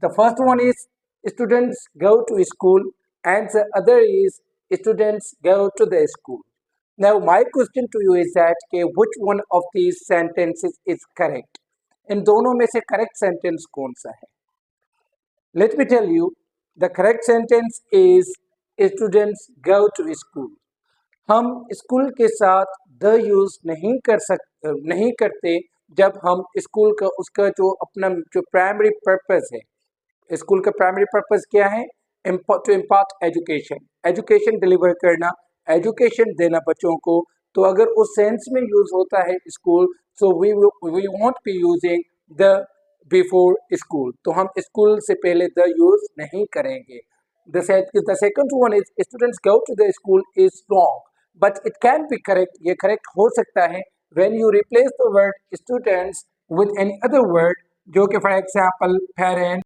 The first one is students go to school and the other is students go to the school. Now my question to you is that which one of these sentences is correct? इन दोनों में से correct sentence कौन सा है? Let me tell you, the correct sentence is students go to school. हम school के साथ the use नहीं करते जब हम स्कूल का उसका जो अपना जो प्राइमरी पर्पस है, स्कूल का प्राइमरी पर्पस क्या है? टू इम्पार्ट एजुकेशन डिलीवर करना, एजुकेशन देना बच्चों को. तो अगर उस सेंस में यूज होता है school, so we won't be using the before school. तो हम स्कूल से पहले द यूज नहीं करेंगे. The second one is students go to the school is wrong, but it can be correct. ये correct हो सकता है when you replace the word students with any other word, जो कि for example parent,